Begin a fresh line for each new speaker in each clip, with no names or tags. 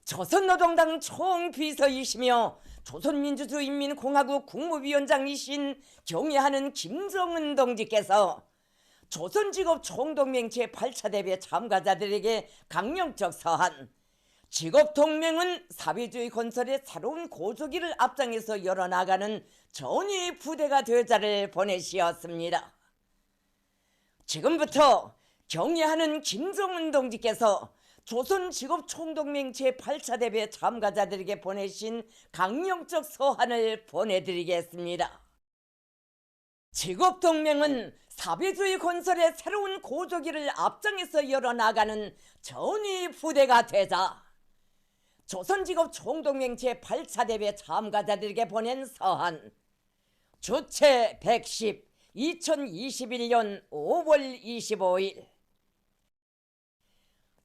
조선노동당 총비서이시며 조선민주주의인민공화국 국무위원장이신 경애하는 김정은 동지께서 조선직업 총동맹 제8차 대회 참가자들에게 강령적 서한, 직업동맹은 사회주의 건설의 새로운 고조기를 앞장에서 열어나가는 전위 부대가 되자를 보내시었습니다. 지금부터 경애하는 김정은 동지께서 조선직업총동맹 제8차 대회 참가자들에게 보내신 강령적 서한을 보내드리겠습니다. 직업동맹은 사회주의 건설의 새로운 고조기를 앞장에서 열어나가는 전위 부대가 되자 조선직업총동맹 제8차 대회 참가자들에게 보낸 서한 주체 110 2021년 5월 25일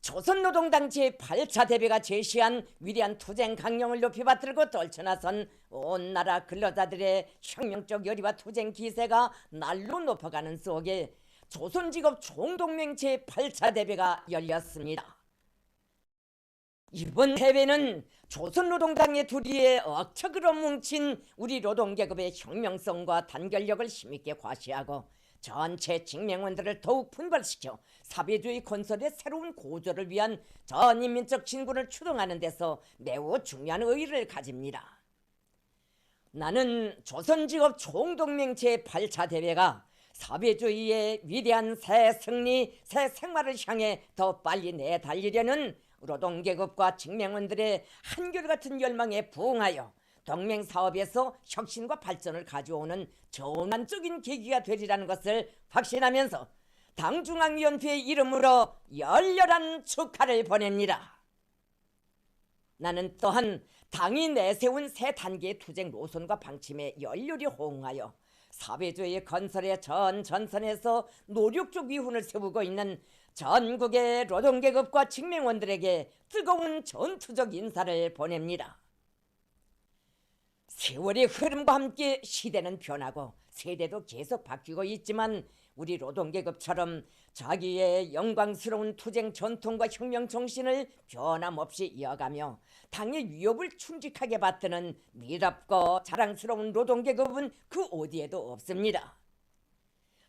조선노동당 제8차 대회가 제시한 위대한 투쟁 강령을 높이 받들고 떨쳐나선 온 나라 근로자들의 혁명적 열의와 투쟁 기세가 날로 높아가는 속에 조선직업 총동맹 제8차 대회가 열렸습니다. 이번 대회는 조선노동당의 두리에 억척으로 뭉친 우리 노동계급의 혁명성과 단결력을 힘있게 과시하고 전체 직맹원들을 더욱 분발시켜 사회주의 건설의 새로운 고조를 위한 전인민적 진군을 추동하는 데서 매우 중요한 의의를 가집니다. 나는 조선직업 총동맹 제8차 대회가 사회주의의 위대한 새 승리, 새 생활을 향해 더 빨리 내달리려는 노동계급과 직맹원들의 한결같은 열망에 부응하여 동맹사업에서 혁신과 발전을 가져오는 전환적인 계기가 되리라는 것을 확신하면서 당중앙위원회의 이름으로 열렬한 축하를 보냅니다. 나는 또한 당이 내세운 새 단계의 투쟁 노선과 방침에 열렬히 호응하여 사회주의 건설의 전 전선에서 노력적 위훈을 세우고 있는 전국의 노동계급과 직맹원들에게 뜨거운 전투적 인사를 보냅니다. 세월의 흐름과 함께 시대는 변하고 세대도 계속 바뀌고 있지만 우리 노동계급처럼 자기의 영광스러운 투쟁 전통과 혁명 정신을 변함없이 이어가며 당의 위협을 충직하게 받드는 미랍고 자랑스러운 노동계급은 그 어디에도 없습니다.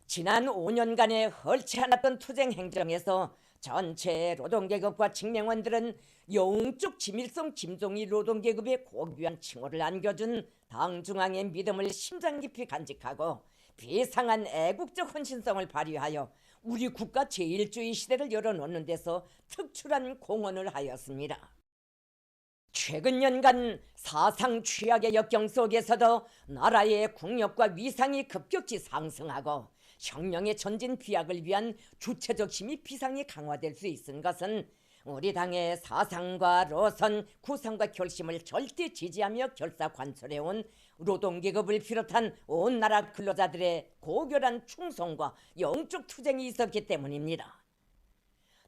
지난 5년간의 헐지 않았던 투쟁 행정에서 전체 노동계급과 직맹원들은 영적 지밀성 김종희 노동계급의 고귀한 칭호를 안겨준 당중앙의 믿음을 심장 깊이 간직하고 비상한 애국적 헌신성을 발휘하여 우리 국가 제1주의 시대를 열어놓는 데서 특출한 공헌을 하였습니다. 최근 년간 사상 취약의 역경 속에서도 나라의 국력과 위상이 급격히 상승하고 혁명의 전진 비약을 위한 주체적 힘이 비상이 강화될 수 있은 것은 우리 당의 사상과 노선, 구상과 결심을 절대 지지하며 결사 관철해온 노동계급을 비롯한 온 나라 근로자들의 고결한 충성과 영적 투쟁이 있었기 때문입니다.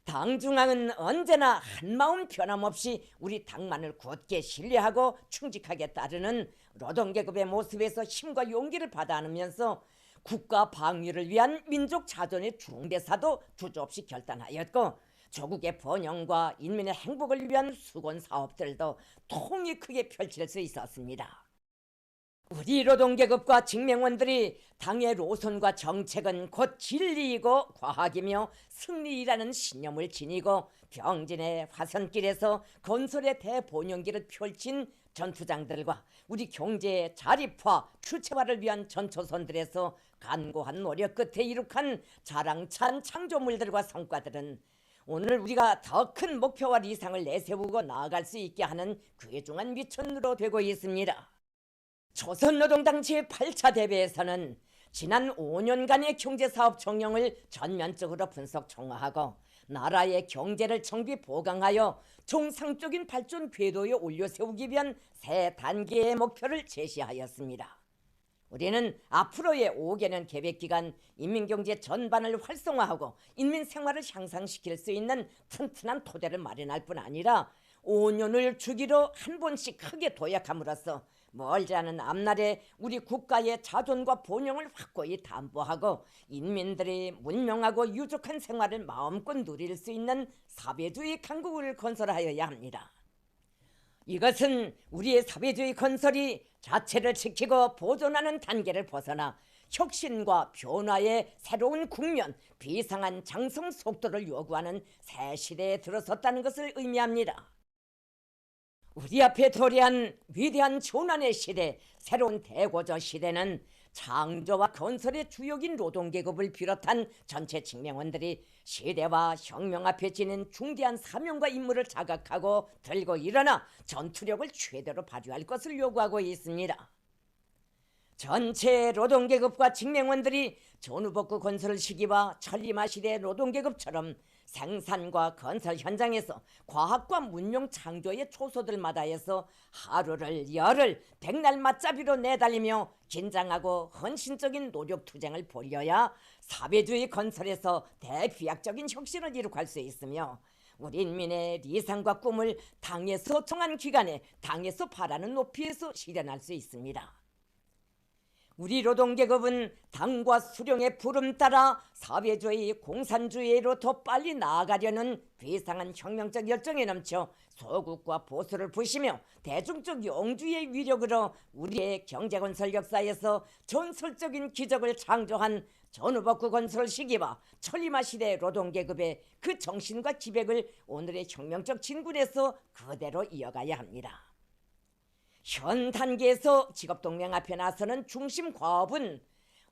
당중앙은 언제나 한마음 변함없이 우리 당만을 굳게 신뢰하고 충직하게 따르는 노동계급의 모습에서 힘과 용기를 받아 안으면서 국가 방위를 위한 민족 자존의 중대사도 주저없이 결단하였고 조국의 번영과 인민의 행복을 위한 수건 사업들도 통이 크게 펼칠 수 있었습니다. 우리 노동계급과 직맹원들이 당의 노선과 정책은 곧 진리이고 과학이며 승리이라는 신념을 지니고 병진의 화선길에서 건설의 대본영기를 펼친 전투장들과 우리 경제의 자립화, 주체화를 위한 전초선들에서 간고한 노력 끝에 이룩한 자랑찬 창조물들과 성과들은 오늘 우리가 더 큰 목표와理想을 내세우고 나아갈 수 있게 하는 귀중한 미천으로 되고 있습니다. 조선노동당 제8차 대회에서는 지난 5년간의 경제사업 정령을 전면적으로 분석 총화하고 나라의 경제를 정비 보강하여 정상적인 발전 궤도에 올려세우기 위한 새 단계의 목표를 제시하였습니다. 우리는 앞으로의 5개년 계획기간 인민경제 전반을 활성화하고 인민생활을 향상시킬 수 있는 튼튼한 토대를 마련할 뿐 아니라 5년을 주기로 한 번씩 크게 도약함으로써 멀지 않은 앞날에 우리 국가의 자존과 번영을 확고히 담보하고 인민들이 문명하고 유족한 생활을 마음껏 누릴 수 있는 사회주의 강국을 건설하여야 합니다. 이것은 우리의 사회주의 건설이 자체를 지키고 보존하는 단계를 벗어나 혁신과 변화의 새로운 국면, 비상한 장성 속도를 요구하는 새 시대에 들어섰다는 것을 의미합니다. 우리 앞에 도래한 위대한 조난의 시대, 새로운 대고조 시대는 창조와 건설의 주역인 노동계급을 비롯한 전체 직명원들이 시대와 혁명 앞에 지닌 중대한 사명과 임무를 자각하고 들고 일어나 전투력을 최대로 발휘할 것을 요구하고 있습니다. 전체 노동계급과 직명원들이 전후복구 건설 시기와 천리마 시대 노동계급처럼 생산과 건설 현장에서 과학과 문명 창조의 초소들마다에서 하루를 열을 백날 맞잡이로 내달리며 긴장하고 헌신적인 노력 투쟁을 벌여야 사회주의 건설에서 대비약적인 혁신을 이룩할 수 있으며 우리 인민의理想과 꿈을 당에서 정한 기간에 당에서 바라는 높이에서 실현할 수 있습니다. 우리 노동계급은 당과 수령의 부름 따라 사회주의 공산주의로 더 빨리 나아가려는 비상한 혁명적 열정에 넘쳐 소국과 보수를 부시며 대중적 영주의 위력으로 우리의 경제건설 역사에서 전설적인 기적을 창조한 전후복구 건설 시기와 천리마 시대 노동계급의 그 정신과 기백을 오늘의 혁명적 진군에서 그대로 이어가야 합니다. 현 단계에서 직업동맹 앞에 나서는 중심 과업은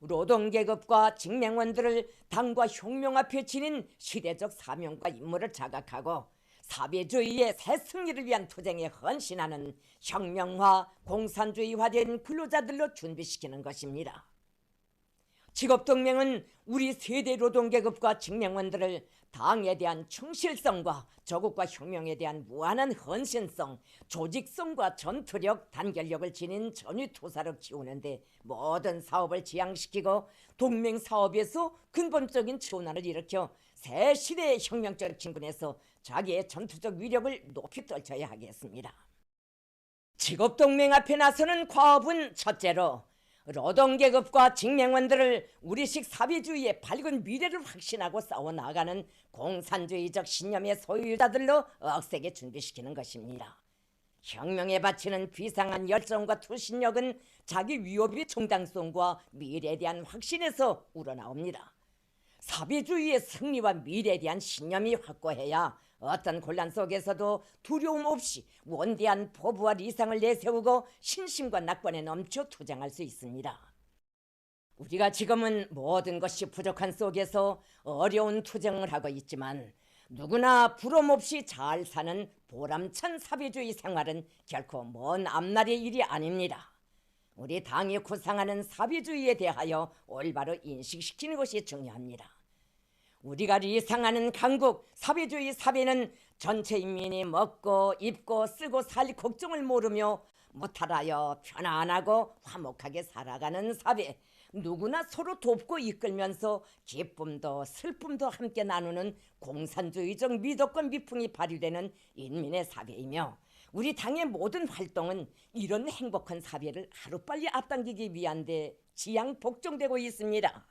노동계급과 직명원들을 당과 혁명 앞에 지닌 시대적 사명과 임무를 자각하고 사회주의의 새 승리를 위한 투쟁에 헌신하는 혁명화, 공산주의화된 근로자들로 준비시키는 것입니다. 직업동맹은 우리 세대 노동계급과 직명원들을 당에 대한 충실성과 조국과 혁명에 대한 무한한 헌신성, 조직성과 전투력, 단결력을 지닌 전위투사로 키우는데 모든 사업을 지향시키고 동맹 사업에서 근본적인 전환을 일으켜 새 시대의 혁명적 진군에서 자기의 전투적 위력을 높이 떨쳐야 하겠습니다. 직업동맹 앞에 나서는 과업은 첫째로 노동계급과 직명원들을 우리식 사회주의의 밝은 미래를 확신하고 싸워나가는 공산주의적 신념의 소유자들로 억세게 준비시키는 것입니다. 혁명에 바치는 비상한 열정과 투신력은 자기 위협의 정당성과 미래에 대한 확신에서 우러나옵니다. 사회주의의 승리와 미래에 대한 신념이 확고해야 어떤 곤란 속에서도 두려움 없이 원대한 포부와理想을 내세우고 신심과 낙관에 넘쳐 투쟁할 수 있습니다. 우리가 지금은 모든 것이 부족한 속에서 어려운 투쟁을 하고 있지만 누구나 부럼 없이 잘 사는 보람찬 사회주의 생활은 결코 먼 앞날의 일이 아닙니다. 우리 당이 구상하는 사회주의에 대하여 올바로 인식시키는 것이 중요합니다. 우리가 리상하는 강국 사회주의 사회는 전체 인민이 먹고 입고 쓰고 살 걱정을 모르며 무탈하여 편안하고 화목하게 살아가는 사회, 누구나 서로 돕고 이끌면서 기쁨도 슬픔도 함께 나누는 공산주의적 미덕과 미풍이 발휘되는 인민의 사회이며 우리 당의 모든 활동은 이런 행복한 사회를 하루빨리 앞당기기 위한 데 지향 복종되고 있습니다.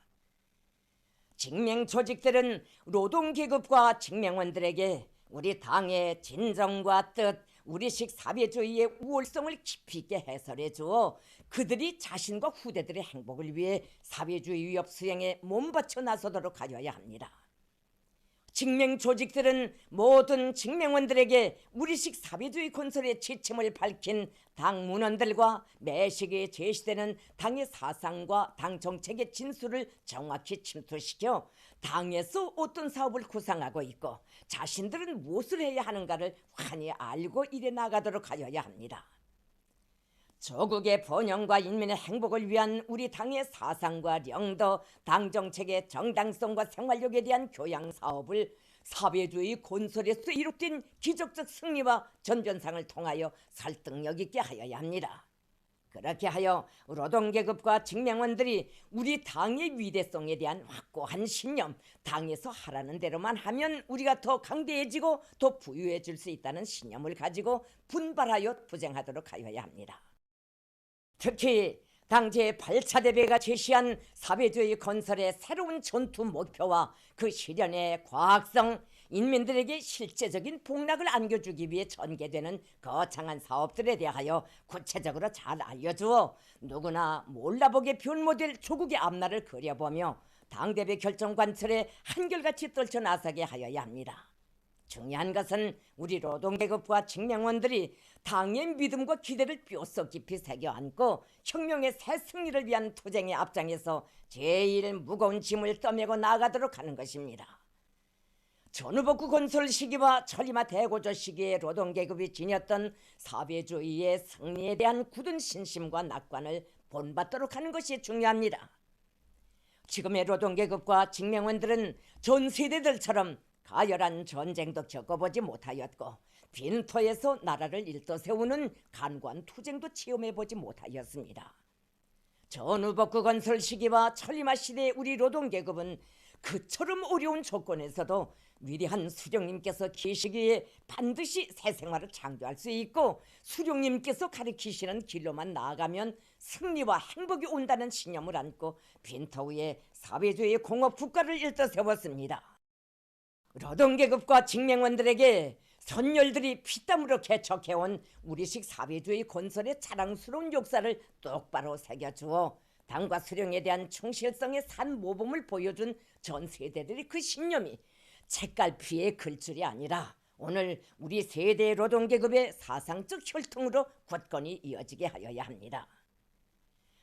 직명 조직들은 노동계급과 직명원들에게 우리 당의 진정과 뜻, 우리식 사회주의의 우월성을 깊이 있게 해설해 주어 그들이 자신과 후대들의 행복을 위해 사회주의 위협 수행에 몸바쳐 나서도록 하여야 합니다. 직명 조직들은 모든 직명원들에게 우리식 사회주의 건설의 지침을 밝힌 당 문원들과 매시기에 제시되는 당의 사상과 당 정책의 진수를 정확히 침투시켜 당에서 어떤 사업을 구상하고 있고 자신들은 무엇을 해야 하는가를 환히 알고 일해 나가도록 하여야 합니다. 조국의 번영과 인민의 행복을 위한 우리 당의 사상과 영도, 당 정책의 정당성과 생활력에 대한 교양 사업을 사회주의 건설에서 이룩된 기적적 승리와 전변상을 통하여 설득력 있게 하여야 합니다. 그렇게 하여 노동계급과 직명원들이 우리 당의 위대성에 대한 확고한 신념, 당에서 하라는 대로만 하면 우리가 더 강대해지고 더 부유해질 수 있다는 신념을 가지고 분발하여 투쟁하도록 하여야 합니다. 특히 당 제8차 대회가 제시한 사회주의 건설의 새로운 전투 목표와 그 실현의 과학성, 인민들에게 실제적인 복락을 안겨주기 위해 전개되는 거창한 사업들에 대하여 구체적으로 잘 알려주어 누구나 몰라보게 변모될 조국의 앞날을 그려보며 당대표 결정 관철에 한결같이 떨쳐나서게 하여야 합니다. 중요한 것은 우리 노동계급과 직명원들이 당의 믿음과 기대를 뼛속 깊이 새겨안고 혁명의 새 승리를 위한 투쟁의 앞장에서 제일 무거운 짐을 떠메고 나아가도록 하는 것입니다. 전후복구 건설 시기와 천리마 대고조 시기에 노동계급이 지녔던 사회주의의 승리에 대한 굳은 신심과 낙관을 본받도록 하는 것이 중요합니다. 지금의 노동계급과 직명원들은 전 세대들처럼 가열한 전쟁도 겪어보지 못하였고 빈터에서 나라를 일떠세우는 간과한 투쟁도 체험해보지 못하였습니다. 전후복구 건설 시기와 천리마 시대의 우리 노동계급은 그처럼 어려운 조건에서도 위대한 수령님께서 계시기에 반드시 새 생활을 창조할 수 있고 수령님께서 가리키시는 길로만 나아가면 승리와 행복이 온다는 신념을 안고 빈터 위에 사회주의 공업 국가를 일떠세웠습니다. 노동계급과 직명원들에게 선열들이 피땀으로 개척해온 우리식 사회주의 건설의 자랑스러운 역사를 똑바로 새겨주어 당과 수령에 대한 충실성의 산 모범을 보여준 전 세대들의 그 신념이 책갈피의 글줄이 아니라 오늘 우리 세대 노동계급의 사상적 혈통으로 굳건히 이어지게 하여야 합니다.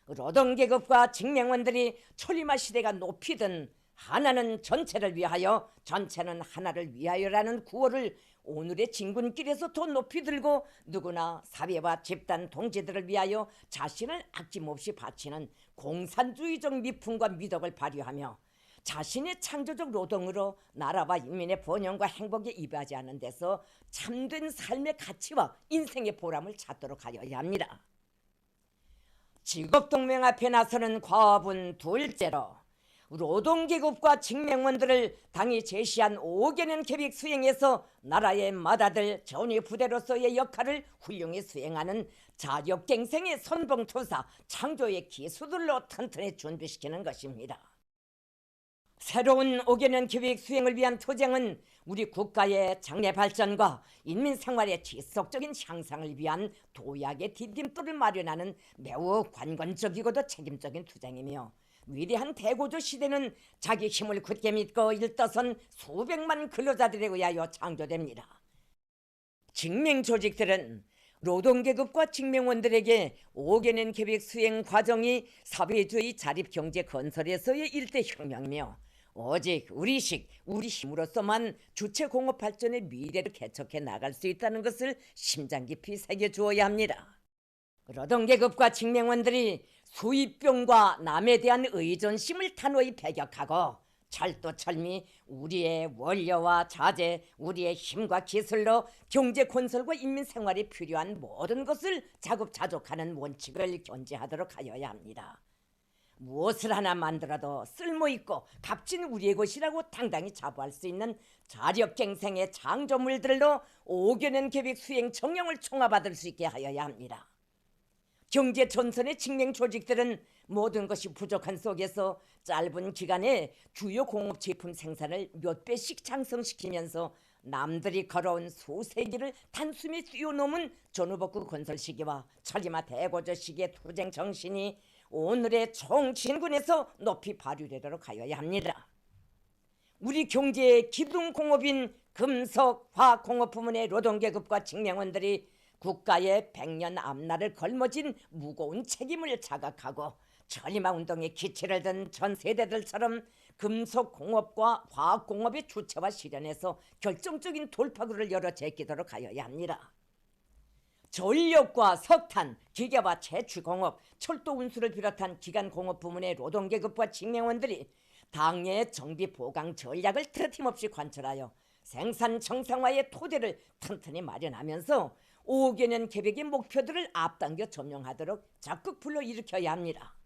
노동계급과 직명원들이 천리마 시대가 높이든 하나는 전체를 위하여 전체는 하나를 위하여라는 구호를 오늘의 진군길에서 더 높이 들고 누구나 사회와 집단 동지들을 위하여 자신을 아낌없이 바치는 공산주의적 미품과 미덕을 발휘하며 자신의 창조적 노동으로 나라와 인민의 번영과 행복에 이바지하는 데서 참된 삶의 가치와 인생의 보람을 찾도록 하여야 합니다. 직업동맹 앞에 나서는 과업은 둘째로 노동계급과 직명원들을 당이 제시한 5개년 계획 수행에서 나라의 맏아들 전위부대로서의 역할을 훌륭히 수행하는 자력갱생의 선봉투사 창조의 기수들로 튼튼히 준비시키는 것입니다. 새로운 5개년 계획 수행을 위한 투쟁은 우리 국가의 장래 발전과 인민 생활의 지속적인 향상을 위한 도약의 디딤돌을 마련하는 매우 관건적이고도 책임적인 투쟁이며 위대한 대고조 시대는 자기 힘을 굳게 믿고 일떠선 수백만 근로자들에 의하여 창조됩니다. 직명조직들은 노동계급과 직명원들에게 5개년 계획 수행 과정이 사회주의 자립경제 건설에서의 일대 혁명이며 오직 우리식 우리 힘으로서만 주체공업 발전의 미래를 개척해 나갈 수 있다는 것을 심장 깊이 새겨주어야 합니다. 노동계급과 직명원들이 수입병과 남에 대한 의존심을 단호히 배격하고 철도철미 우리의 원료와 자재, 우리의 힘과 기술로 경제 건설과 인민 생활에 필요한 모든 것을 자급자족하는 원칙을 견지하도록 하여야 합니다. 무엇을 하나 만들어도 쓸모있고 값진 우리의 것이라고 당당히 자부할 수 있는 자력갱생의 창조물들로 5개년 계획 수행 정령을 총합받을 수 있게 하여야 합니다. 경제 전선의 직명 조직들은 모든 것이 부족한 속에서 짧은 기간에 주요 공업 제품 생산을 몇 배씩 장성시키면서 남들이 걸어온 수세기를 단숨에 뛰어넘은 전후복구 건설 시기와 천리마 대고조 시기의 투쟁 정신이 오늘의 총진군에서 높이 발휘되도록 하여야 합니다. 우리 경제의 기둥공업인 금속, 화학공업 부문의 노동계급과 직명원들이 국가의 100년 앞날을 걸머진 무거운 책임을 자각하고 천리마 운동의 기치를 든 전 세대들처럼 금속공업과 화학공업의 주체와 실현에서 결정적인 돌파구를 열어 제끼도록 하여야 합니다. 전력과 석탄, 기계와 채취공업, 철도 운수를 비롯한 기간공업 부문의 노동계급과 직명원들이 당의 정비 보강 전략을 틀어짐없이 관철하여 생산 정상화의 토대를 튼튼히 마련하면서 5개년 계획의 목표들을 앞당겨 점령하도록 적극 불러일으켜야 합니다.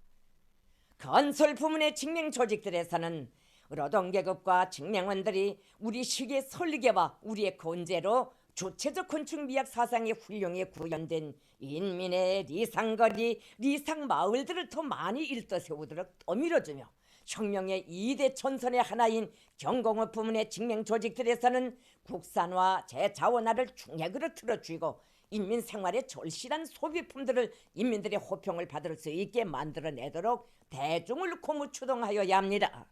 건설 부문의 직명 조직들에서는 노동계급과 직명원들이 우리 시기의 설계와 우리의 건재로 주체적 건축 미학 사상의 훌륭히 구현된 인민의 리상거리, 리상마을들을 더 많이 일떠세우도록 더 밀어주며 혁명의 2대 전선의 하나인 경공업 부문의 직맹 조직들에서는 국산화 제자원화를 중핵으로 틀어주고 인민 생활의 절실한 소비품들을 인민들의 호평을 받을 수 있게 만들어내도록 대중을 고무추동하여야 합니다.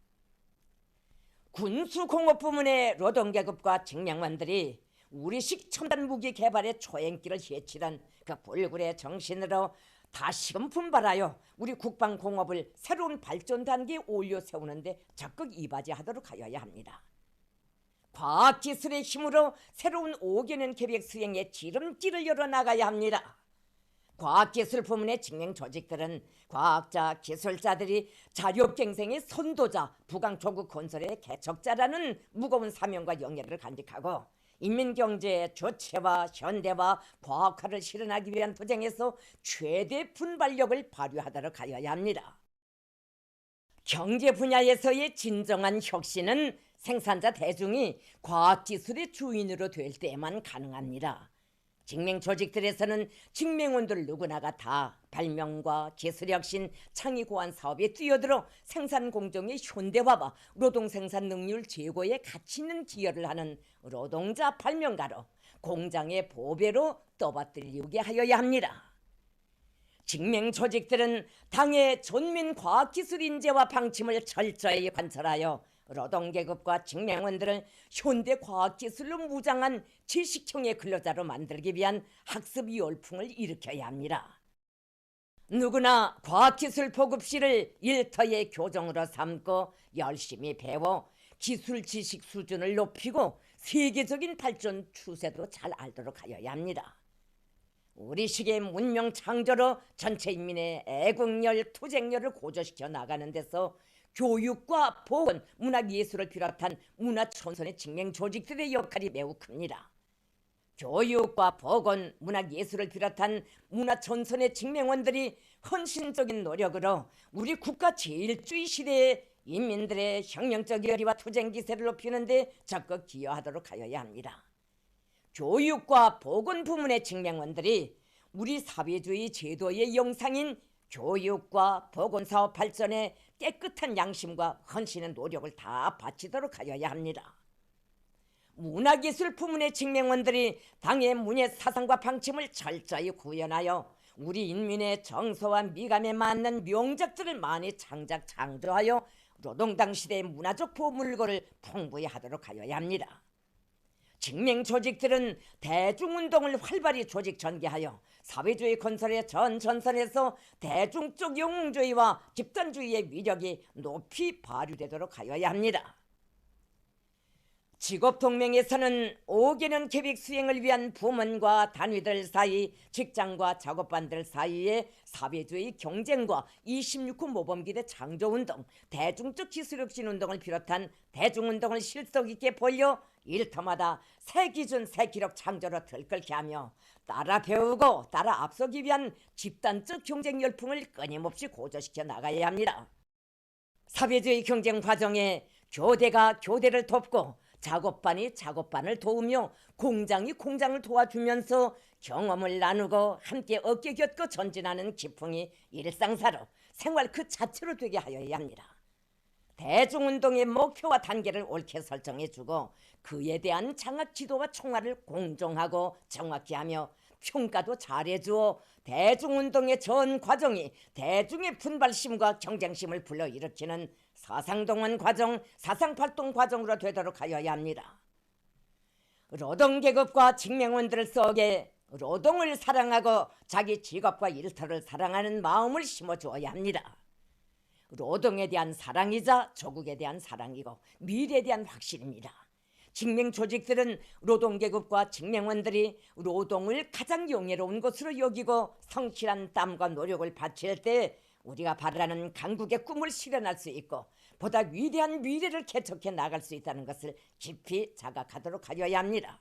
군수공업 부문의 노동계급과 직명원들이 우리식 첨단 무기 개발의 초행길을 헤치던 그 불굴의 정신으로 다시금 분발하여 우리 국방공업을 새로운 발전 단계에 올려 세우는데 적극 이바지하도록 하여야 합니다. 과학기술의 힘으로 새로운 5개년 계획 수행의 지름길을 열어나가야 합니다. 과학기술 부문의 직맹 조직들은 과학자, 기술자들이 자력갱생의 선도자, 부강조국 건설의 개척자라는 무거운 사명과 영예를 간직하고 인민경제의 조체화, 현대화, 과학화를 실현하기 위한 투쟁에서 최대 분발력을 발휘하도록 하여야 합니다. 경제 분야에서의 진정한 혁신은 생산자 대중이 과학기술의 주인으로 될 때만 가능합니다. 직맹 조직들에서는 직맹원들 누구나가 다 발명과 기술혁신, 창의고안 사업에 뛰어들어 생산공정의 현대화와 노동생산 능률 제고에 가치 있는 기여를 하는 노동자 발명가로 공장의 보배로 떠받들이게 하여야 합니다. 직맹 조직들은 당의 전민 과학기술 인재와 방침을 철저히 관철하여 노동계급과 직맹원들을 현대과학기술로 무장한 지식형의 근로자로 만들기 위한 학습 열풍을 일으켜야 합니다. 누구나 과학기술 보급실을 일터의 교정으로 삼고 열심히 배워 기술 지식 수준을 높이고 세계적인 발전 추세도 잘 알도록 하여야 합니다. 우리 시기의 문명 창조로 전체 인민의 애국열, 투쟁열을 고조시켜 나가는 데서 교육과 보건, 문화예술을 비롯한 문화촌선의 직맹 조직들의 역할이 매우 큽니다. 교육과 보건, 문화예술을 비롯한 문화촌선의 직맹원들이 헌신적인 노력으로 우리 국가 제일주의 시대의 인민들의 혁명적 열의와 투쟁 기세를 높이는 데 적극 기여하도록 하여야 합니다. 교육과 보건 부문의 직맹원들이 우리 사회주의 제도의 영상인 교육과 보건사업 발전에 깨끗한 양심과 헌신의 노력을 다 바치도록 하여야 합니다. 문화기술 부문의 직맹원들이 당의 문예 사상과 방침을 철저히 구현하여 우리 인민의 정서와 미감에 맞는 명작들을 많이 창조하여 노동당 시대의 문화적 보물고를 풍부히 하도록 하여야 합니다. 직맹 조직들은 대중운동을 활발히 조직 전개하여 사회주의 건설의 전 전선에서 대중적 영웅주의와 집단주의의 위력이 높이 발휘되도록 하여야 합니다. 직업동맹에서는 5개년 계획 수행을 위한 부문과 단위들 사이, 직장과 작업반들 사이의 사회주의 경쟁과 26호 모범기대 창조운동, 대중적 기술혁신운동을 비롯한 대중운동을 실속 있게 벌려 일터마다 새 기준, 새 기록 창조로 들끓게 하며 따라 배우고 따라 앞서기 위한 집단적 경쟁 열풍을 끊임없이 고조시켜 나가야 합니다. 사회주의 경쟁 과정에 교대가 교대를 돕고 작업반이 작업반을 도우며 공장이 공장을 도와주면서 경험을 나누고 함께 어깨 곁고 전진하는 기풍이 일상사로 생활 그 자체로 되게 하여야 합니다. 대중운동의 목표와 단계를 옳게 설정해주고 그에 대한 장학 지도와 총알을 공정하고 정확히 하며 평가도 잘해주어 대중운동의 전 과정이 대중의 분발심과 경쟁심을 불러일으키는 사상동원 과정, 사상발동 과정으로 되도록 하여야 합니다. 노동계급과 직맹원들 속에 노동을 사랑하고 자기 직업과 일터를 사랑하는 마음을 심어주어야 합니다. 노동에 대한 사랑이자 조국에 대한 사랑이고 미래에 대한 확신입니다. 직맹 조직들은 노동계급과 직맹원들이 노동을 가장 영예로운 것으로 여기고 성실한 땀과 노력을 바칠 때 우리가 바라는 강국의 꿈을 실현할 수 있고 보다 위대한 미래를 개척해 나갈 수 있다는 것을 깊이 자각하도록 하여야 합니다.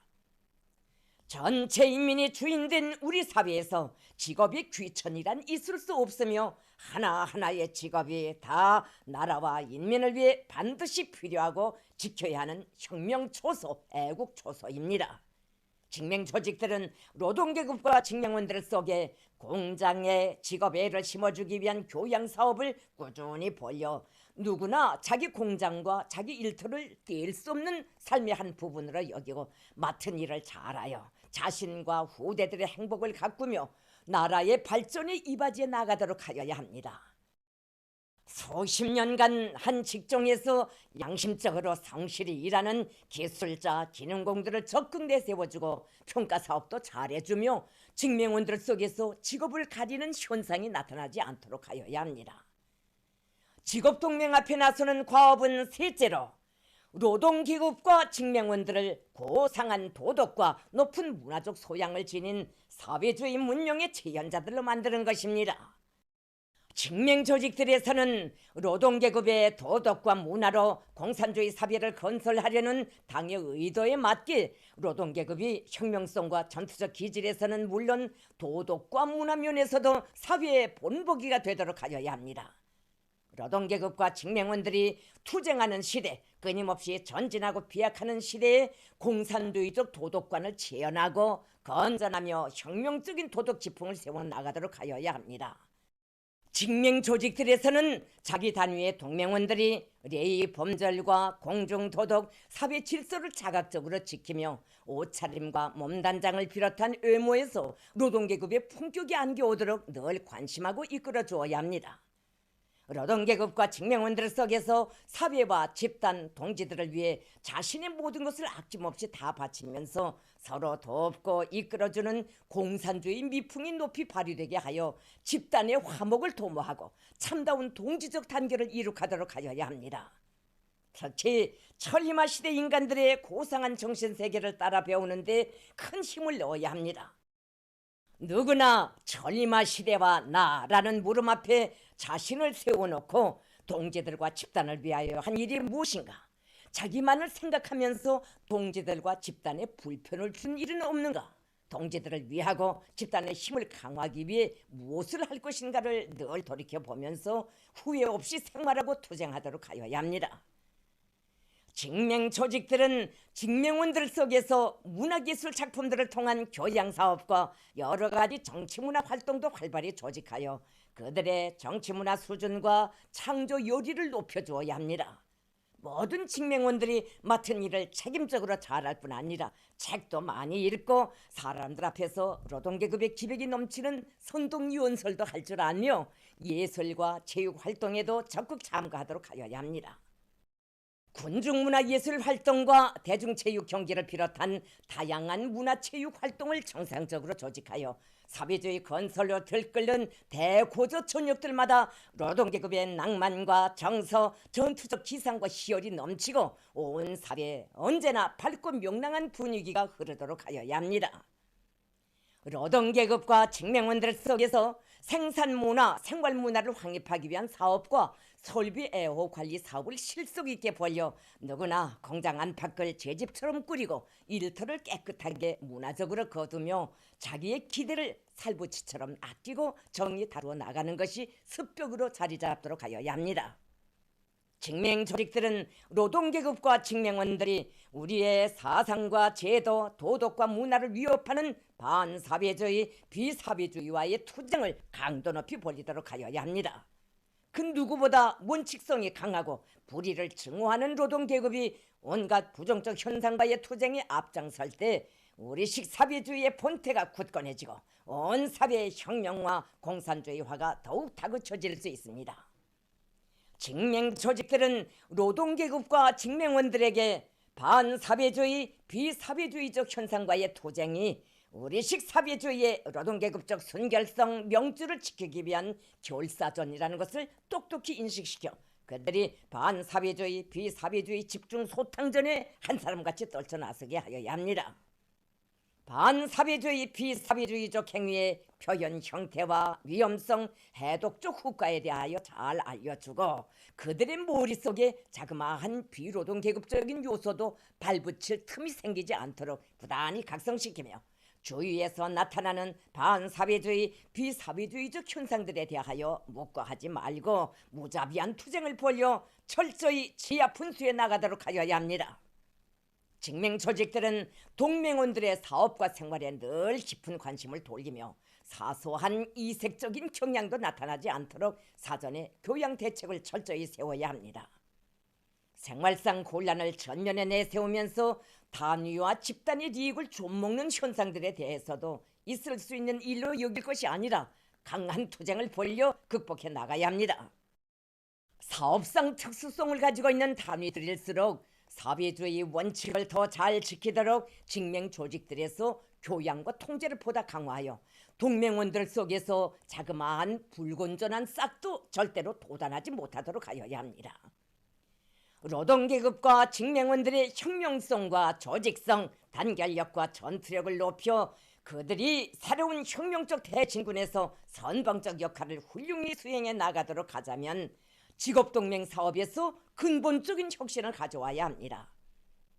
전체 인민이 주인된 우리 사회에서 직업이 귀천이란 있을 수 없으며 하나하나의 직업이 다 나라와 인민을 위해 반드시 필요하고 지켜야 하는 혁명초소, 애국초소입니다. 직맹 조직들은 노동계급과 직맹원들 속에 공장에 직업애를 심어주기 위한 교양 사업을 꾸준히 벌여 누구나 자기 공장과 자기 일터를 뗄 수 없는 삶의 한 부분으로 여기고 맡은 일을 잘하여 자신과 후대들의 행복을 가꾸며 나라의 발전에 이바지해 나가도록 하여야 합니다. 수십 년간 한 직종에서 양심적으로 성실히 일하는 기술자, 기능공들을 적극 내세워주고 평가사업도 잘해주며 직맹원들 속에서 직업을 가리는 현상이 나타나지 않도록 하여야 합니다. 직업동맹 앞에 나서는 과업은 셋째로 노동기업과 직맹원들을 고상한 도덕과 높은 문화적 소양을 지닌 사회주의 문명의 재현자들로 만드는 것입니다. 직맹 조직들에서는 노동계급의 도덕과 문화로 공산주의 사회를 건설하려는 당의 의도에 맞게 노동계급이 혁명성과 전투적 기질에서는 물론 도덕과 문화 면에서도 사회의 본보기가 되도록 하여야 합니다. 노동계급과 직맹원들이 투쟁하는 시대, 끊임없이 전진하고 비약하는 시대에 공산주의적 도덕관을 재현하고 건전하며 혁명적인 도덕 지풍을 세워나가도록 하여야 합니다. 직맹 조직들에서는 자기 단위의 동맹원들이 예의 범절과 공중도덕, 사회 질서를 자각적으로 지키며 옷차림과 몸단장을 비롯한 외모에서 노동계급의 품격이 안겨오도록 늘 관심하고 이끌어 주어야 합니다. 노동계급과 직맹원들 속에서 사회와 집단, 동지들을 위해 자신의 모든 것을 아낌없이 다 바치면서 서로 돕고 이끌어주는 공산주의 미풍이 높이 발휘되게 하여 집단의 화목을 도모하고 참다운 동지적 단결을 이룩하도록 하여야 합니다. 특히 천리마 시대 인간들의 고상한 정신세계를 따라 배우는데 큰 힘을 넣어야 합니다. 누구나 천리마 시대와 나라는 물음 앞에 자신을 세워놓고 동지들과 집단을 위하여 한 일이 무엇인가, 자기만을 생각하면서 동지들과 집단에 불편을 준 일은 없는가, 동지들을 위하고 집단의 힘을 강화하기 위해 무엇을 할 것인가를 늘 돌이켜보면서 후회 없이 생활하고 투쟁하도록 하여야 합니다. 직맹 조직들은 직맹원들 속에서 문화기술 작품들을 통한 교양사업과 여러 가지 정치문화 활동도 활발히 조직하여 그들의 정치문화 수준과 창조 요리를 높여주어야 합니다. 모든 직맹원들이 맡은 일을 책임적으로 잘할 뿐 아니라 책도 많이 읽고 사람들 앞에서 노동계급의 기백이 넘치는 선동유언설도 할 줄 알며 예술과 체육활동에도 적극 참가하도록 하여야 합니다. 군중문화예술 활동과 대중체육 경기를 비롯한 다양한 문화체육 활동을 정상적으로 조직하여 사회주의 건설로 들끓는 대고조 전역들마다 노동계급의 낭만과 정서, 전투적 기상과 희열이 넘치고 온 사회에 언제나 밝고 명랑한 분위기가 흐르도록 하여야 합니다. 노동계급과 직맹원들 속에서 생산문화, 생활문화를 확립하기 위한 사업과 설비 애호 관리 사업을 실속 있게 벌여 누구나 공장 안팎을 제 집처럼 꾸리고 일터를 깨끗하게 문화적으로 거두며 자기의 기대를 살부치처럼 아끼고 정리 다루어 나가는 것이 습벽으로 자리 잡도록 하여야 합니다. 직맹 조직들은 노동계급과 직맹원들이 우리의 사상과 제도, 도덕과 문화를 위협하는 반사회주의, 비사회주의와의 투쟁을 강도 높이 벌이도록 하여야 합니다. 그 누구보다 원칙성이 강하고 불의를 증오하는 노동계급이 온갖 부정적 현상과의 투쟁에 앞장설 때 우리식 사회주의의 본태가 굳건해지고 온 사회의 혁명과 공산주의화가 더욱 다그쳐질 수 있습니다. 직맹 조직들은 노동계급과 직맹원들에게 반사회주의, 비사회주의적 현상과의 투쟁이 우리식 사회주의의 노동계급적 순결성 명주를 지키기 위한 결사전이라는 것을 똑똑히 인식시켜 그들이 반사회주의, 비사회주의 집중 소탕전에 한 사람같이 떨쳐나서게 하여야 합니다. 반사회주의, 비사회주의적 행위의 표현 형태와 위험성, 해독적 후과에 대하여 잘 알려주고 그들의 머릿속에 자그마한 비노동계급적인 요소도 발붙일 틈이 생기지 않도록 부단히 각성시키며 주위에서 나타나는 반사회주의, 비사회주의적 현상들에 대하여 묵과하지 말고 무자비한 투쟁을 벌여 철저히 지하 분수에 나가도록 하여야 합니다. 직맹 조직들은 동맹원들의 사업과 생활에 늘 깊은 관심을 돌리며 사소한 이색적인 경향도 나타나지 않도록 사전에 교양 대책을 철저히 세워야 합니다. 생활상 곤란을 전면에 내세우면서 단위와 집단의 이익을 좀먹는 현상들에 대해서도 있을 수 있는 일로 여길 것이 아니라 강한 투쟁을 벌여 극복해 나가야 합니다. 사업상 특수성을 가지고 있는 단위들일수록 사회주의 원칙을 더 잘 지키도록 직맹 조직들에서 교양과 통제를 보다 강화하여 동맹원들 속에서 자그마한 불건전한 싹도 절대로 도달하지 못하도록 하여야 합니다. 노동계급과 직맹원들의 혁명성과 조직성, 단결력과 전투력을 높여 그들이 새로운 혁명적 대진군에서 선방적 역할을 훌륭히 수행해 나가도록 하자면 직업동맹 사업에서 근본적인 혁신을 가져와야 합니다.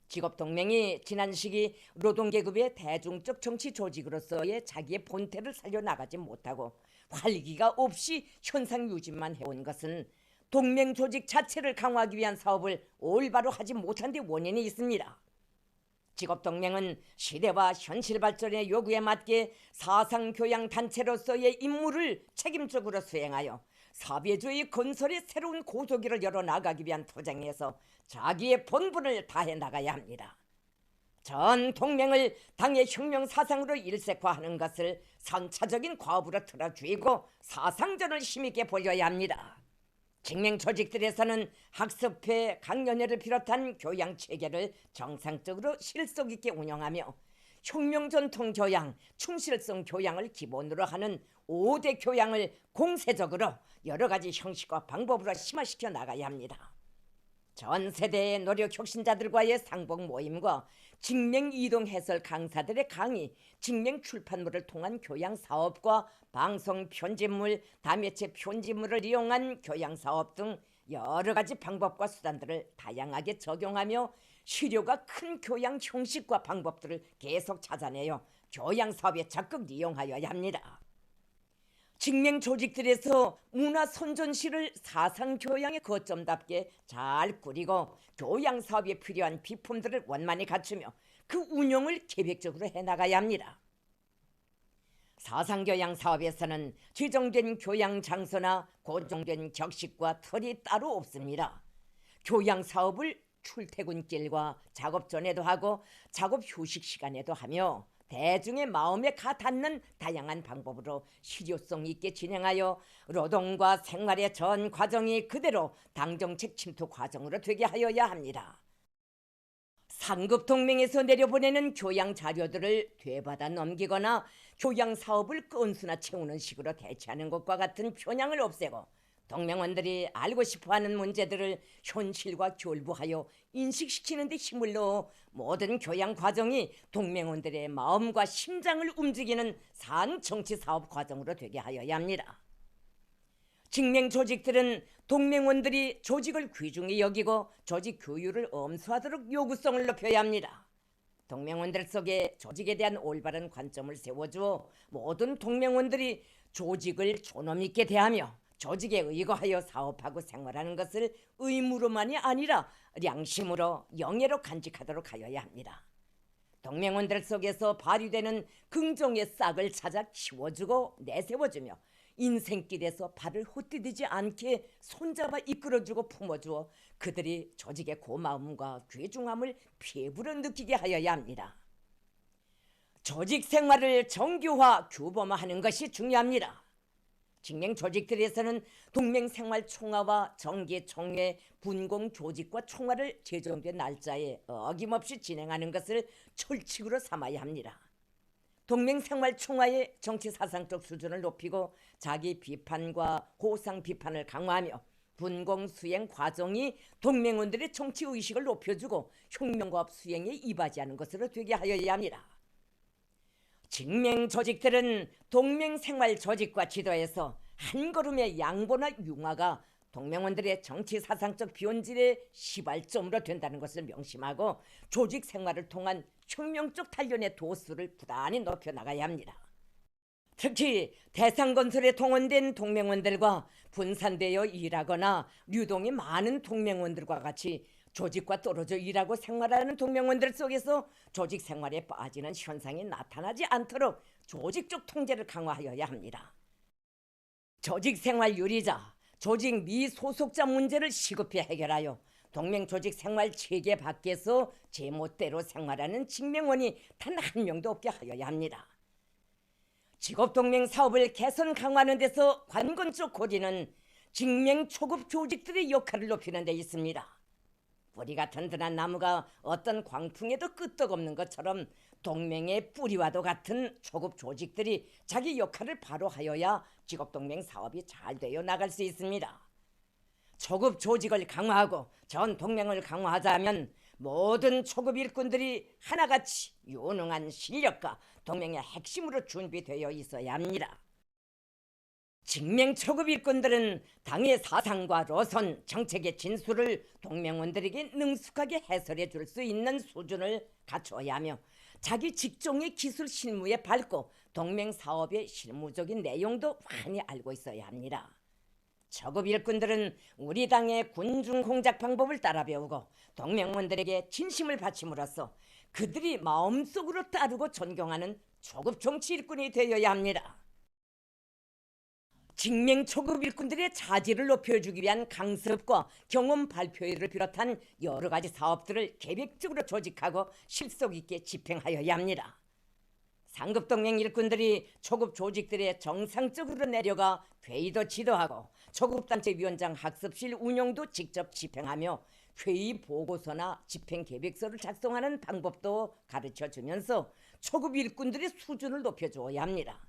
직업동맹이 지난 시기 노동계급의 대중적 정치 조직으로서의 자기의 본태를 살려나가지 못하고 활기가 없이 현상 유지만 해온 것은 동맹 조직 자체를 강화하기 위한 사업을 올바로 하지 못한 데 원인이 있습니다. 직업동맹은 시대와 현실 발전의 요구에 맞게 사상교양 단체로서의 임무를 책임적으로 수행하여 사회주의 건설의 새로운 고도기를 열어나가기 위한 투쟁에서 자기의 본분을 다해 나가야 합니다. 전 동맹을 당의 혁명 사상으로 일색화하는 것을 선차적인 과업으로 틀어주이고 사상전을 힘있게 벌여야 합니다. 직맹 조직들에서는 학습회, 강연회를 비롯한 교양 체계를 정상적으로 실속 있게 운영하며 혁명 전통 교양, 충실성 교양을 기본으로 하는 5대 교양을 공세적으로 여러 가지 형식과 방법으로 심화시켜 나가야 합니다. 전 세대의 노력 혁신자들과의 상봉 모임과 직맹 이동 해설 강사들의 강의, 직맹 출판물을 통한 교양 사업과 방송 편집물, 다매체 편집물을 이용한 교양 사업 등 여러 가지 방법과 수단들을 다양하게 적용하며 실효가 큰 교양 형식과 방법들을 계속 찾아내어 교양 사업에 적극 이용하여야 합니다. 직맹 조직들에서 문화 선전시를 사상 교양의 거점답게 잘 꾸리고 교양 사업에 필요한 비품들을 원만히 갖추며 그 운영을 계획적으로 해나가야 합니다. 사상교양 사업에서는 지정된 교양 장소나 고정된 격식과 틀이 따로 없습니다. 교양 사업을 출퇴근길과 작업 전에도 하고 작업 휴식 시간에도 하며 대중의 마음에 가 닿는 다양한 방법으로 실효성 있게 진행하여 노동과 생활의 전 과정이 그대로 당정책 침투 과정으로 되게 하여야 합니다. 상급 동맹에서 내려보내는 교양 자료들을 되받아 넘기거나 교양 사업을 건수나 채우는 식으로 대체하는 것과 같은 편향을 없애고 동맹원들이 알고 싶어하는 문제들을 현실과 결부하여 인식시키는 데 힘을 넣어 모든 교양 과정이 동맹원들의 마음과 심장을 움직이는 산정치사업 과정으로 되게 하여야 합니다. 직맹 조직들은 동맹원들이 조직을 귀중히 여기고 조직 교율을 엄수하도록 요구성을 높여야 합니다. 동맹원들 속에 조직에 대한 올바른 관점을 세워주어 모든 동맹원들이 조직을 존엄 있게 대하며 조직에 의거하여 사업하고 생활하는 것을 의무로만이 아니라 양심으로 영예로 간직하도록 하여야 합니다. 동맹원들 속에서 발휘되는 긍정의 싹을 찾아 키워주고 내세워주며 인생길에서 발을 헛디디지 않게 손잡아 이끌어주고 품어주어 그들이 조직의 고마움과 귀중함을 피부로 느끼게 하여야 합니다. 조직 생활을 정규화, 규범화하는 것이 중요합니다. 직맹 조직들에서는 동맹생활 총화와 정기 총회, 분공 조직과 총화를 제정된 날짜에 어김없이 진행하는 것을 철칙으로 삼아야 합니다. 동맹생활 총화의 정치사상적 수준을 높이고 자기 비판과 호상 비판을 강화하며 분공 수행 과정이 동맹원들의 정치의식을 높여주고 혁명과업 수행에 이바지하는 것으로 되게 하여야 합니다. 직맹 조직들은 동맹생활 조직과 지도에서 한 걸음의 양보나 융화가 동맹원들의 정치사상적 변질의 시발점으로 된다는 것을 명심하고 조직 생활을 통한 혁명적 단련의 도수를 부단히 높여나가야 합니다. 특히 대상건설에 동원된 동맹원들과 분산되어 일하거나 유동이 많은 동맹원들과 같이 조직과 떨어져 일하고 생활하는 동명원들 속에서 조직 생활에 빠지는 현상이 나타나지 않도록 조직적 통제를 강화하여야 합니다. 조직 생활 유리자, 조직 미소속자 문제를 시급히 해결하여 동맹 조직 생활 체계 밖에서 제멋대로 생활하는 직명원이 단 한 명도 없게 하여야 합니다. 직업동맹 사업을 개선 강화하는 데서 관건적 고리는 직맹 초급 조직들의 역할을 높이는 데 있습니다. 뿌리가 든든한 나무가 어떤 광풍에도 끄떡없는 것처럼 동맹의 뿌리와도 같은 초급 조직들이 자기 역할을 바로 하여야 직업동맹 사업이 잘 되어 나갈 수 있습니다. 초급 조직을 강화하고 전 동맹을 강화하자면 모든 초급 일꾼들이 하나같이 유능한 실력과 동맹의 핵심으로 준비되어 있어야 합니다. 직맹 초급 일꾼들은 당의 사상과 노선, 정책의 진수를 동맹원들에게 능숙하게 해설해 줄 수 있는 수준을 갖춰야 하며 자기 직종의 기술 실무에 밝고 동맹 사업의 실무적인 내용도 많이 알고 있어야 합니다. 초급 일꾼들은 우리 당의 군중 공작 방법을 따라 배우고 동맹원들에게 진심을 바침으로써 그들이 마음속으로 따르고 존경하는 초급 정치 일꾼이 되어야 합니다. 직맹 초급 일꾼들의 자질을 높여주기 위한 강습과 경험 발표회를 비롯한 여러 가지 사업들을 계획적으로 조직하고 실속 있게 집행하여야 합니다. 상급 동맹 일꾼들이 초급 조직들의 정상적으로 내려가 회의도 지도하고 초급단체 위원장 학습실 운영도 직접 집행하며 회의 보고서나 집행 계획서를 작성하는 방법도 가르쳐주면서 초급 일꾼들의 수준을 높여줘야 합니다.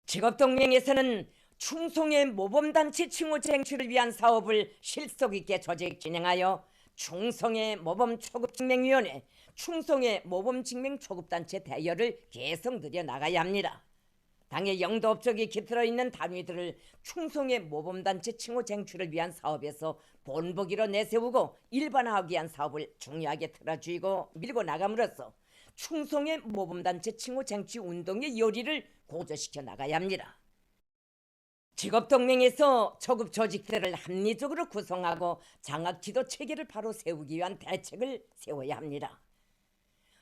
직업동맹에서는 충성의 모범단체 칭호 쟁취를 위한 사업을 실속 있게 조직 진행하여 충성의 모범 초급직맹위원회, 충성의 모범 직맹 초급단체 대여를 계속 늘려나가야 합니다. 당의 영도 업적이 깃들어 있는 단위들을 충성의 모범단체 칭호 쟁취를 위한 사업에서 본보기로 내세우고 일반화하기 위한 사업을 중요하게 틀어주고 밀고 나감으로써 충성의 모범단체 칭호 쟁취 운동의 요리를 고조시켜 나가야 합니다. 직업동맹에서 초급 조직들을 합리적으로 구성하고 장학지도 체계를 바로 세우기 위한 대책을 세워야 합니다.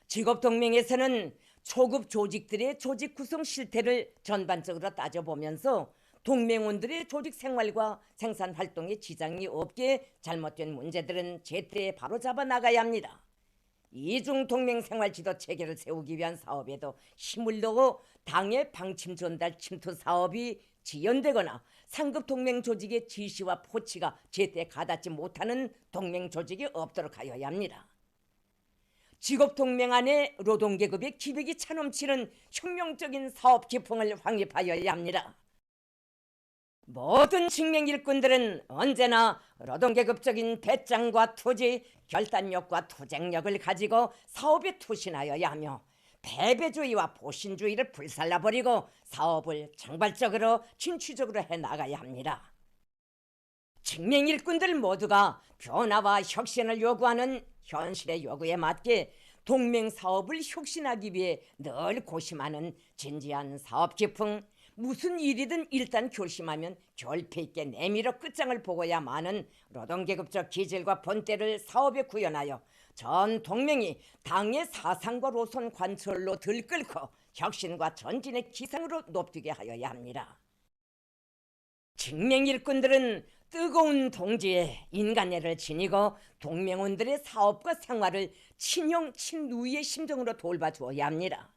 직업동맹에서는 초급 조직들의 조직 구성 실태를 전반적으로 따져보면서 동맹원들의 조직 생활과 생산 활동에 지장이 없게 잘못된 문제들은 제때 바로잡아 나가야 합니다. 이중 동맹 생활 지도 체계를 세우기 위한 사업에도 힘을 넣고 당의 방침 전달 침투 사업이 지연되거나 상급 동맹 조직의 지시와 포치가 제때 가닿지 못하는 동맹 조직이 없도록 하여야 합니다. 직업동맹 안에 노동계급의 기백이 차넘치는 혁명적인 사업 기풍을 확립하여야 합니다. 모든 직맹 일꾼들은 언제나 노동계급적인 배짱과 투지, 결단력과 투쟁력을 가지고 사업에 투신하여야 하며 패배주의와 보신주의를 불살라버리고 사업을 장발적으로 진취적으로 해나가야 합니다. 직맹 일꾼들 모두가 변화와 혁신을 요구하는 현실의 요구에 맞게 동맹 사업을 혁신하기 위해 늘 고심하는 진지한 사업 기풍, 무슨 일이든 일단 결심하면 결폐 있게 내밀어 끝장을 보고야마는 노동계급적 기질과 본때를 사업에 구현하여 전 동맹이 당의 사상과 노선 관철로 들끓고 혁신과 전진의 기상으로 높이게 하여야 합니다. 직맹 일꾼들은 뜨거운 동지에 인간애를 지니고 동맹원들의 사업과 생활을 친형 친누이의 심정으로 돌봐주어야 합니다.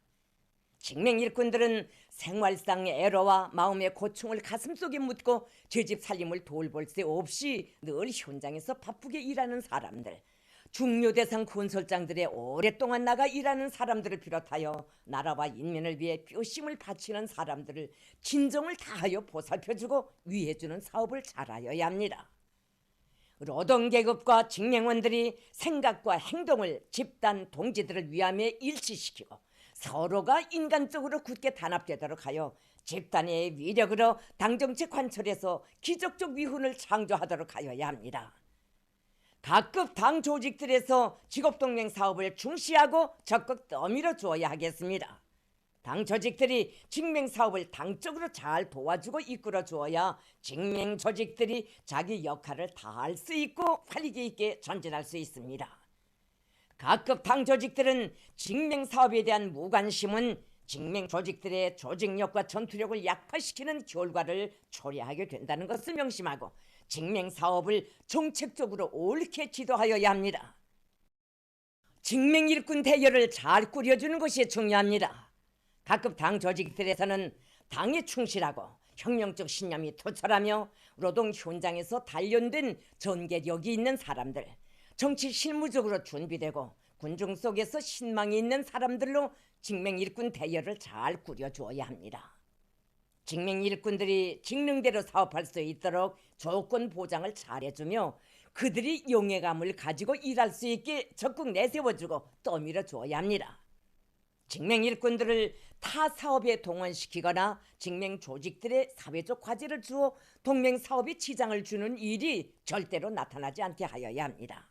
직맹 일꾼들은 생활상의 애로와 마음의 고충을 가슴속에 묻고 죄집 살림을 돌볼 새 없이 늘 현장에서 바쁘게 일하는 사람들, 중요대상 군설장들의 오랫동안 나가 일하는 사람들을 비롯하여 나라와 인민을 위해 뼈심을 바치는 사람들을 진정을 다하여 보살펴주고 위해주는 사업을 잘하여야 합니다. 노동계급과 직맹원들이 생각과 행동을 집단 동지들을 위함에 일치시키고 서로가 인간적으로 굳게 단합되도록 하여 집단의 위력으로 당정책 관철에서 기적적 위훈을 창조하도록 하여야 합니다. 각급 당 조직들에서 직업동맹 사업을 중시하고 적극 떠밀어 주어야 하겠습니다. 당 조직들이 직맹 사업을 당적으로 잘 도와주고 이끌어 주어야 직맹 조직들이 자기 역할을 다할 수 있고 활기 있게 전진할 수 있습니다. 각급 당 조직들은 직맹 사업에 대한 무관심은 직맹 조직들의 조직력과 전투력을 약화시키는 결과를 초래하게 된다는 것을 명심하고 직맹 사업을 정책적으로 옳게 지도하여야 합니다. 직맹 일꾼 대열을 잘 꾸려주는 것이 중요합니다. 각급 당 조직들에서는 당에 충실하고 혁명적 신념이 투철하며 노동 현장에서 단련된 전개력이 있는 사람들, 정치 실무적으로 준비되고 군중 속에서 신망이 있는 사람들로 직맹 일꾼 대열을 잘 꾸려주어야 합니다. 직맹 일꾼들이 직능대로 사업할 수 있도록 조건 보장을 잘해주며 그들이 용해감을 가지고 일할 수 있게 적극 내세워주고 떠밀어 주어야 합니다. 직맹 일꾼들을 타 사업에 동원시키거나 직맹 조직들의 사회적 과제를 주어 동맹 사업에 지장을 주는 일이 절대로 나타나지 않게 하여야 합니다.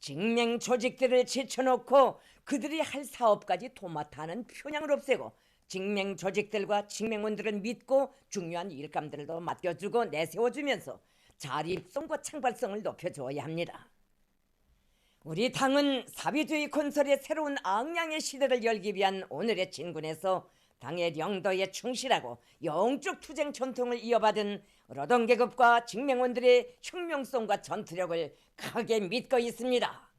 직맹 조직들을 제쳐놓고 그들이 할 사업까지 도맡아 하는 편향을 없애고 직맹 조직들과 직맹원들을 믿고 중요한 일감들도 맡겨주고 내세워주면서 자립성과 창발성을 높여줘야 합니다. 우리 당은 사회주의 건설의 새로운 악량의 시대를 열기 위한 오늘의 진군에서 당의 영도에 충실하고 영적 투쟁 전통을 이어받은 노동계급과 직맹원들의 혁명성과 전투력을 크게 믿고 있습니다.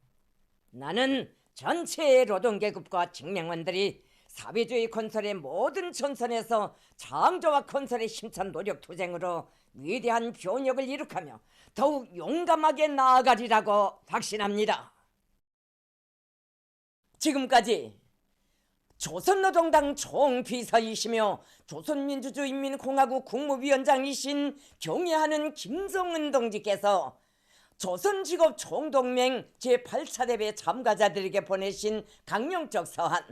나는 전체의 노동계급과 직맹원들이 사회주의 건설의 모든 전선에서 창조와 건설의 힘찬 노력 투쟁으로 위대한 변혁을 이룩하며 더욱 용감하게 나아가리라고 확신합니다. 지금까지 조선노동당 총비서이시며 조선민주주의인민공화국 국무위원장이신 경애하는 김정은 동지께서 조선직업 총동맹 제8차 대회 참가자들에게 보내신 강령적 서한,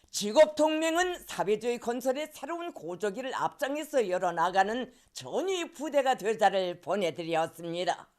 직업동맹은 사회주의 건설의 새로운 고조기를 앞장에서 열어나가는 전위 부대가 되자를 보내드렸습니다.